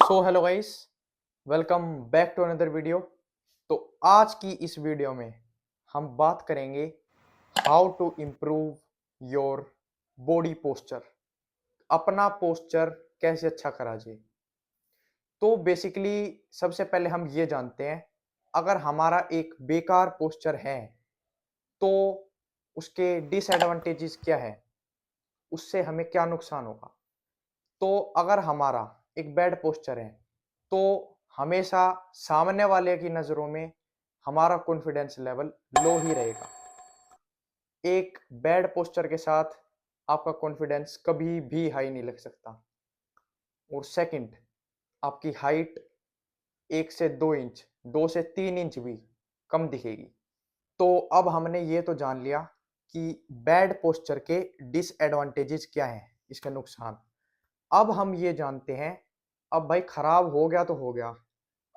Hello guys, welcome back to another video. तो आज की इस वीडियो में हम बात करेंगे how to improve your body posture. अपना पोस्चर कैसे अच्छा करा जाए। तो बेसिकली सबसे पहले हम ये जानते हैं, अगर हमारा एक बेकार पोस्चर है तो उसके डिसएडवांटेजेस क्या है, उससे हमें क्या नुकसान होगा। तो अगर हमारा एक बैड पोस्चर है तो हमेशा सामने वाले की नज़रों में हमारा कॉन्फिडेंस लेवल लो ही रहेगा। एक बैड पोस्चर के साथ आपका कॉन्फिडेंस कभी भी हाई नहीं लग सकता। और सेकंड, आपकी हाइट 1 से 2 इंच, 2 से 3 इंच भी कम दिखेगी। तो अब हमने ये तो जान लिया कि बैड पोस्चर के डिसएडवांटेजेस क्या हैं, इसके नुकसान। अब हम ये जानते हैं, अब भाई खराब हो गया तो हो गया,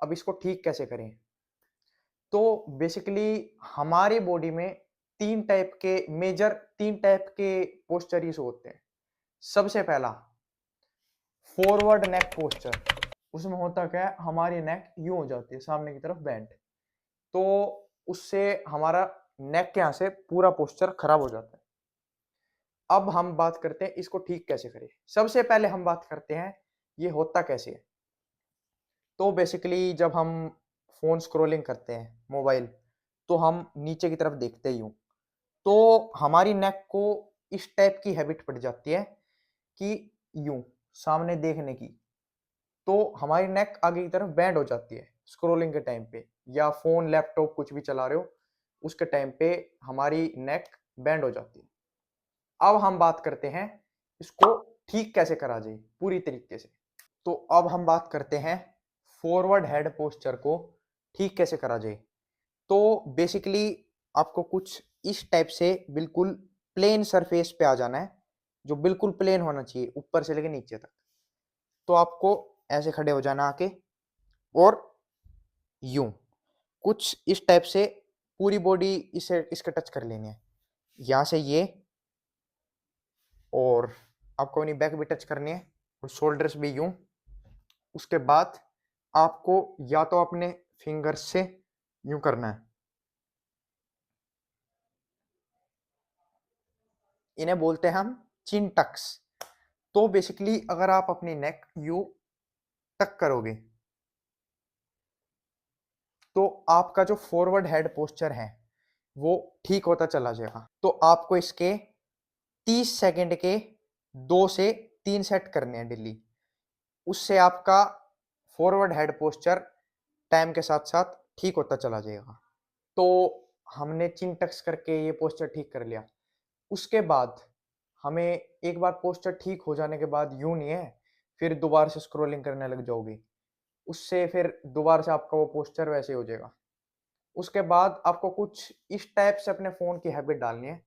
अब इसको ठीक कैसे करें। तो बेसिकली हमारी बॉडी में तीन टाइप के पोस्चरीज होते हैं। सबसे पहला फॉरवर्ड नेक पोस्चर। उसमें होता क्या है, हमारी नेक यूं हो जाती है सामने की तरफ बेंट। तो उससे हमारा नेक के यहाँ से पूरा पोस्चर खराब हो जाता है। अब हम बात करते हैं इसको ठीक कैसे करें। सबसे पहले हम बात करते हैं ये होता कैसे है। तो बेसिकली जब हम फोन स्क्रॉलिंग करते हैं मोबाइल, तो हम नीचे की तरफ देखते ही हूँ, तो हमारी नेक को इस टाइप की हैबिट पड़ जाती है कि यूं सामने देखने की। तो हमारी नेक आगे की तरफ बैंड हो जाती है स्क्रॉलिंग के टाइम पे, या फोन लैपटॉप कुछ भी चला रहे हो उसके टाइम पे हमारी नेक बैंड हो जाती है। अब हम बात करते हैं इसको ठीक कैसे करा जाए पूरी तरीके से। तो अब हम बात करते हैं फॉरवर्ड हेड पोस्चर को ठीक कैसे करा जाए। तो बेसिकली आपको कुछ इस टाइप से बिल्कुल प्लेन सरफेस पे आ जाना है, जो बिल्कुल प्लेन होना चाहिए ऊपर से लेकर नीचे तक। तो आपको ऐसे खड़े हो जाना आके, और यूं कुछ इस टाइप से पूरी बॉडी इसे इसके टच कर लेनी है, यहाँ से ये। और आपको अपनी बैक भी टच करनी है और शोल्डर्स भी यूं। उसके बाद आपको या तो अपने फिंगर्स से यूं करना है, इन्हें बोलते हैं हम चिन टक्स। तो बेसिकली अगर आप अपनी नेक यू टक करोगे तो आपका जो फॉरवर्ड हेड पोस्चर है वो ठीक होता चला जाएगा। तो आपको इसके 30 सेकंड के 2 से 3 सेट करने हैं डेली। उससे आपका फॉरवर्ड हेड पोस्चर टाइम के साथ साथ ठीक होता चला जाएगा। तो हमने चिन टक्स करके ये पोस्चर ठीक कर लिया। उसके बाद हमें एक बार पोस्चर ठीक हो जाने के बाद यूं नहीं है फिर दोबारा से स्क्रॉलिंग करने लग जाओगे, उससे फिर दोबारा से आपका वो पोस्चर वैसे हो जाएगा। उसके बाद आपको कुछ इस टाइप से अपने फोन की हैबिट डालनी है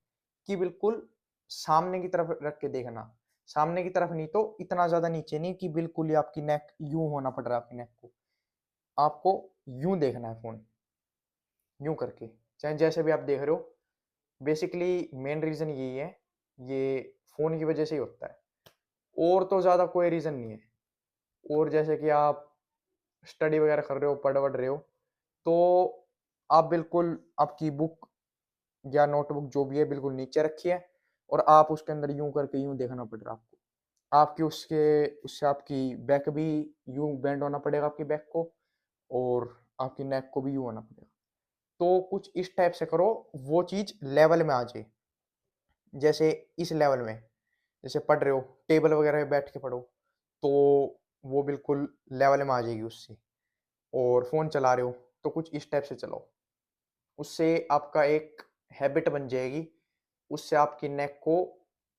कि बिल्कुल सामने की तरफ रख के देखना। सामने की तरफ नहीं तो इतना ज्यादा नीचे नहीं कि बिल्कुल ही आपकी नेक यूं होना पड़ रहा है आपकी नेक को। आपको यूं देखना है फोन, यूं करके, चाहे जैसे भी आप देख रहे हो। बेसिकली मेन रीजन यही है, ये फोन की वजह से ही होता है, और तो ज्यादा कोई रीजन नहीं है। और जैसे कि आप स्टडी वगैरह कर रहे हो, पढ़ वढ़ रहे हो, तो आप बिल्कुल आपकी बुक या नोटबुक जो भी है बिल्कुल नीचे रखिए, और आप उसके अंदर यूं करके यूं देखना पड़ रहा है आपको। आपकी उसके उससे आपकी बैक भी यूं बेंड होना पड़ेगा आपकी बैक को, और आपकी नेक को भी यूं होना पड़ेगा। तो कुछ इस टाइप से करो वो चीज लेवल में आ जाए। जैसे इस लेवल में, जैसे पढ़ रहे हो टेबल वगैरह पे बैठ के पढ़ो, तो वो बिल्कुल लेवल में आ जाएगी उससे। और फोन चला रहे हो तो कुछ इस टाइप से चलाओ, उससे आपका एक हैबिट बन जाएगी। उससे आपकी नेक को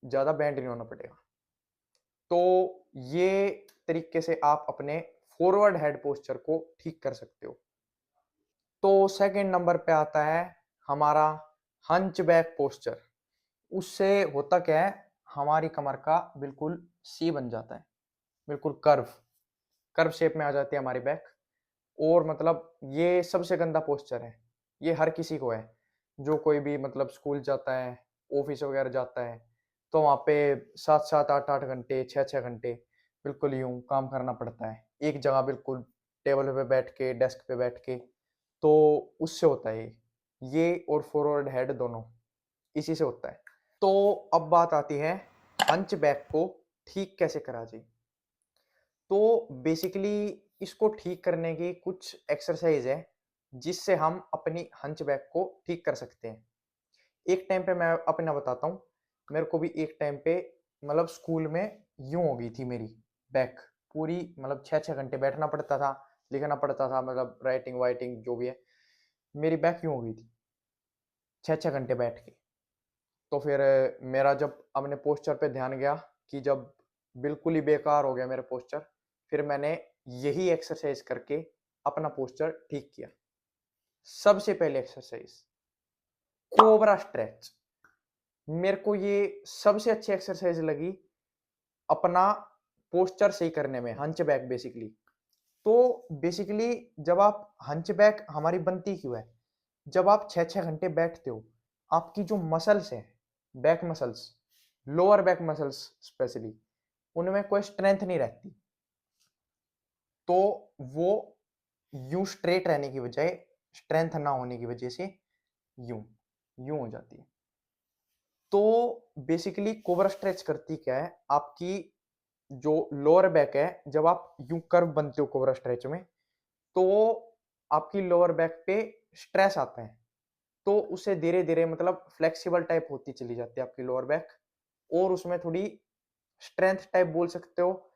ज़्यादा बैंड नहीं होना पड़ेगा। तो ये तरीके से आप अपने फॉरवर्ड हेड पोस्चर को ठीक कर सकते हो। तो सेकंड नंबर पे आता है हमारा हंच बैक पोस्चर। उससे होता क्या है, हमारी कमर का बिल्कुल सी बन जाता है, बिल्कुल कर्व कर्व शेप में आ जाती है हमारी बैक। और मतलब ये सबसे गंदा पोस्चर है, ये हर किसी को है। जो कोई भी मतलब स्कूल जाता है, ऑफिस वगैरह जाता है, तो वहाँ पे 7-7 8-8 घंटे 6-6 घंटे बिल्कुल यूं काम करना पड़ता है। एक जगह बिल्कुल टेबल पे बैठ के, डेस्क पे बैठ के, तो उससे होता है ये और फॉरवर्ड हेड दोनों इसी से होता है। तो अब बात आती है हंचबैक को ठीक कैसे करा जाए। तो बेसिकली इसको ठीक करने की कुछ एक्सरसाइज है जिससे हम अपनी हंचबैक को ठीक कर सकते हैं। एक टाइम पे मैं अपना बताता हूँ, मेरे को भी एक टाइम पे मतलब स्कूल में यूं हो गई थी मेरी बैक पूरी, मतलब 6-6 घंटे बैठना पड़ता था, लिखना पड़ता था, मतलब राइटिंग वाइटिंग जो भी है, मेरी बैक यूं हो गई थी 6-6 घंटे बैठ के। तो फिर मेरा जब अपने पोस्चर पे ध्यान गया कि जब बिल्कुल ही बेकार हो गया मेरा पोस्चर, फिर मैंने यही एक्सरसाइज करके अपना पोस्चर ठीक किया। सबसे पहले एक्सरसाइज कोबरा स्ट्रेच, मेरे को ये सबसे अच्छी एक्सरसाइज लगी अपना पोस्चर सही करने में, हंचबैक बेसिकली। तो बेसिकली जब आप हंचबैक हमारी बनती क्यों है, जब आप 6-6 घंटे बैठते हो, आपकी जो मसल्स हैं, back muscles, lower back muscles specially, उनमें कोई स्ट्रेंथ नहीं रहती। तो वो यूं स्ट्रेट रहने की बजाय, स्ट्रेंथ ना होने की वजह से यूं यूं हो जाती है। तो बेसिकली कोबरा स्ट्रेच करती क्या है, आपकी जो लोअर बैक है, जब आप यूं कर्व बनते हो कोबरा स्ट्रेच में, तो आपकी लोअर बैक पे स्ट्रेस आता है, तो उसे धीरे धीरे मतलब फ्लेक्सिबल टाइप होती चली जाती है आपकी लोअर बैक, और उसमें थोड़ी स्ट्रेंथ टाइप बोल सकते हो।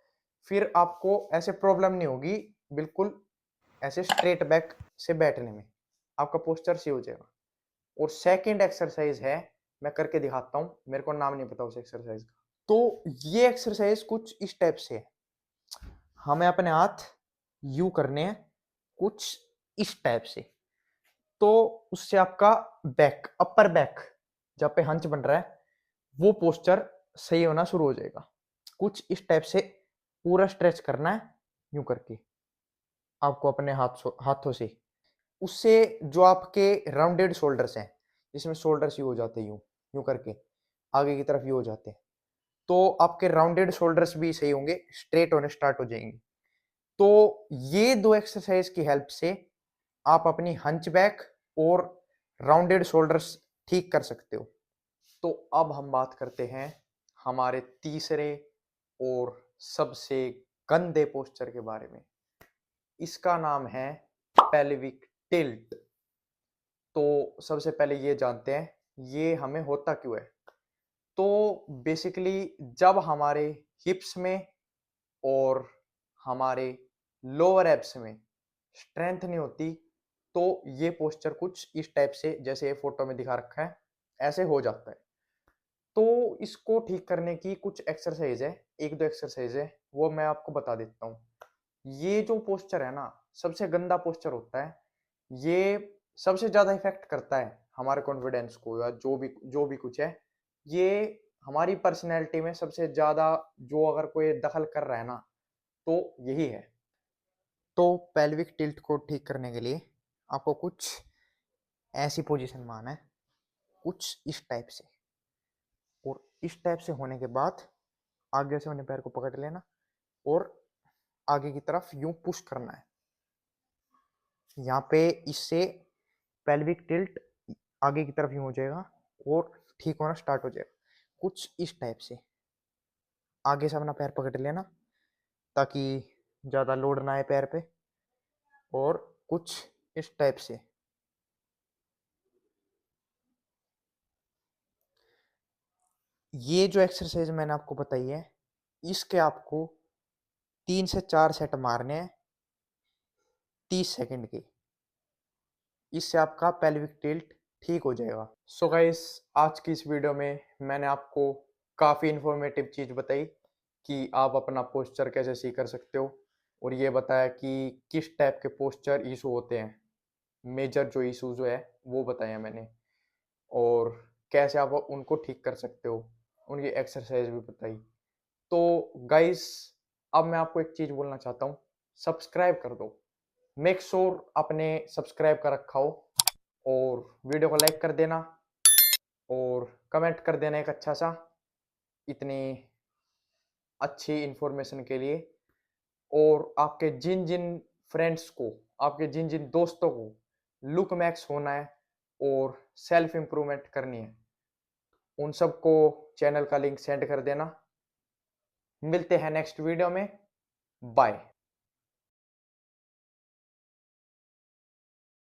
फिर आपको ऐसे प्रॉब्लम नहीं होगी बिल्कुल ऐसे स्ट्रेट बैक से बैठने में, आपका पोस्चर सही हो जाएगा। और सेकंड एक्सरसाइज है, मैं करके दिखाता हूँ, मेरे को नाम नहीं पता उस एक्सरसाइज का। तो ये एक्सरसाइज कुछ इस टाइप से है, हमें अपने हाथ यू करने हैं कुछ इस टाइप से, तो उससे आपका बैक, अपर बैक जहाँ पे हंच बन रहा है, वो पोस्चर सही होना शुरू हो जाएगा। कुछ इस टाइप से पूरा स्ट्रेच करना है यूं करके आपको अपने हाथों से, उससे जो आपके राउंडेड शोल्डर्स हैं, जिसमें शोल्डर्स यू हो जाते हैं, यूं यूं करके आगे की तरफ यू हो जाते हैं, तो आपके राउंडेड शोल्डर्स भी सही होंगे, स्ट्रेट होने स्टार्ट हो जाएंगे। तो ये दो एक्सरसाइज की हेल्प से आप अपनी हंचबैक और राउंडेड शोल्डर्स ठीक कर सकते हो। तो अब हम बात करते हैं हमारे तीसरे और सबसे गंदे पोस्चर के बारे में। इसका नाम है पेल्विक टिल्ट। तो सबसे पहले ये जानते हैं ये हमें होता क्यों है। तो बेसिकली जब हमारे हिप्स में और हमारे लोअर एब्स में स्ट्रेंथ नहीं होती, तो ये पोस्चर कुछ इस टाइप से, जैसे ये फोटो में दिखा रखा है, ऐसे हो जाता है। तो इसको ठीक करने की कुछ एक्सरसाइज है, एक दो एक्सरसाइज है, वो मैं आपको बता देता हूँ। ये जो पोस्चर है ना, सबसे गंदा पोस्चर होता है, ये सबसे ज्यादा इफेक्ट करता है हमारे कॉन्फिडेंस को, या जो भी कुछ है, ये हमारी पर्सनैलिटी में सबसे ज्यादा जो अगर कोई दखल कर रहा है ना, तो यही है। तो पेल्विक टिल्ट को ठीक करने के लिए आपको कुछ ऐसी पोजीशन में आना है, कुछ इस टाइप से, और इस टाइप से होने के बाद आगे से अपने पैर को पकड़ लेना और आगे की तरफ यूं पुश करना है। यहाँ पे इससे पेल्विक टिल्ट आगे की तरफ यूं हो जाएगा और ठीक होना स्टार्ट हो जाएगा। कुछ इस टाइप से आगे से अपना पैर पकड़ लेना ताकि ज़्यादा लोड ना आए पैर पे, और कुछ इस टाइप से। ये जो एक्सरसाइज मैंने आपको बताई है, इसके आपको 3 से 4 सेट मारने हैं 30 सेकंड के, इससे आपका पेल्विक टिल्ट ठीक हो जाएगा। सो गाइस, आज की इस वीडियो में मैंने आपको काफ़ी इन्फॉर्मेटिव चीज़ बताई कि आप अपना पोस्चर कैसे सही कर सकते हो, और ये बताया कि किस टाइप के पोस्चर इशू होते हैं, मेजर जो इशू जो है वो बताया मैंने, और कैसे आप उनको ठीक कर सकते हो, उनकी एक्सरसाइज भी बताई। तो गाइस, अब मैं आपको एक चीज़ बोलना चाहता हूँ, सब्सक्राइब कर दो, मेक श्योर आपने सब्सक्राइब कर रखा हो, और वीडियो को लाइक कर देना और कमेंट कर देना एक अच्छा सा, इतनी अच्छी इन्फॉर्मेशन के लिए। और आपके जिन जिन फ्रेंड्स को, आपके जिन जिन दोस्तों को लुक मैक्स होना है और सेल्फ इम्प्रूवमेंट करनी है, उन सबको चैनल का लिंक सेंड कर देना। मिलते हैं नेक्स्ट वीडियो में। बाय।